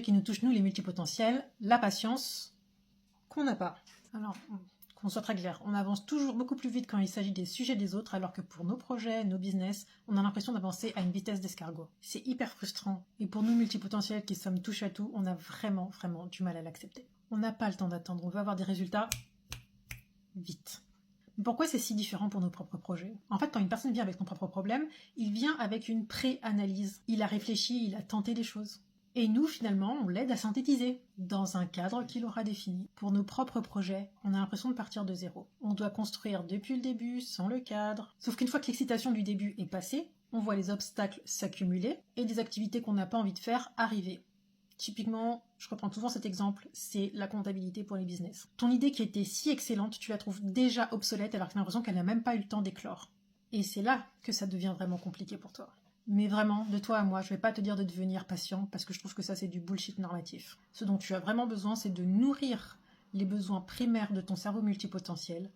qui nous touche, nous, les multipotentiels, la patience qu'on n'a pas. Alors, qu'on soit très clair, on avance toujours beaucoup plus vite quand il s'agit des sujets des autres, alors que pour nos projets, nos business, on a l'impression d'avancer à une vitesse d'escargot. C'est hyper frustrant. Et pour nous, multipotentiels qui sommes touche à tout, on a vraiment, vraiment du mal à l'accepter. On n'a pas le temps d'attendre, on veut avoir des résultats vite. Mais pourquoi c'est si différent pour nos propres projets? En fait, quand une personne vient avec son propre problème, il vient avec une pré-analyse. Il a réfléchi, il a tenté des choses. Et nous, finalement, on l'aide à synthétiser dans un cadre qu'il aura défini. Pour nos propres projets, on a l'impression de partir de zéro. On doit construire depuis le début, sans le cadre. Sauf qu'une fois que l'excitation du début est passée, on voit les obstacles s'accumuler et des activités qu'on n'a pas envie de faire arriver. Typiquement, je reprends souvent cet exemple, c'est la comptabilité pour les business. Ton idée qui était si excellente, tu la trouves déjà obsolète alors que tu as l'impression qu'elle n'a même pas eu le temps d'éclore. Et c'est là que ça devient vraiment compliqué pour toi. Mais vraiment, de toi à moi, je vais pas te dire de devenir patient parce que je trouve que ça c'est du bullshit normatif. Ce dont tu as vraiment besoin, c'est de nourrir les besoins primaires de ton cerveau multipotentiel,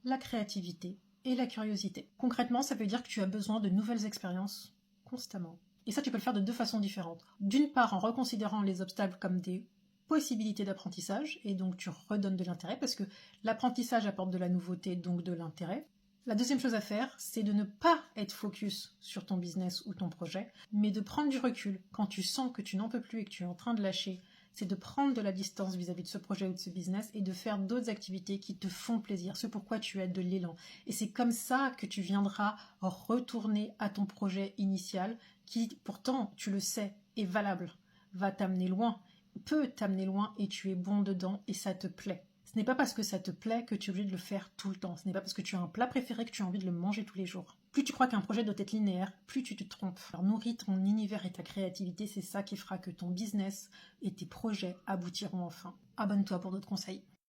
la créativité et la curiosité. Concrètement, ça veut dire que tu as besoin de nouvelles expériences constamment. Et ça, tu peux le faire de deux façons différentes. D'une part, en reconsidérant les obstacles comme des possibilités d'apprentissage, et donc tu redonnes de l'intérêt, parce que l'apprentissage apporte de la nouveauté, donc de l'intérêt. La deuxième chose à faire, c'est de ne pas être focus sur ton business ou ton projet, mais de prendre du recul quand tu sens que tu n'en peux plus et que tu es en train de lâcher. C'est de prendre de la distance vis-à-vis de ce projet ou de ce business et de faire d'autres activités qui te font plaisir, ce pourquoi tu as de l'élan. Et c'est comme ça que tu viendras retourner à ton projet initial qui, pourtant, tu le sais, est valable, va t'amener loin, peut t'amener loin et tu es bon dedans et ça te plaît. Ce n'est pas parce que ça te plaît que tu es obligé de le faire tout le temps. Ce n'est pas parce que tu as un plat préféré que tu as envie de le manger tous les jours. Plus tu crois qu'un projet doit être linéaire, plus tu te trompes. Alors nourris ton univers et ta créativité, c'est ça qui fera que ton business et tes projets aboutiront enfin. Abonne-toi pour d'autres conseils.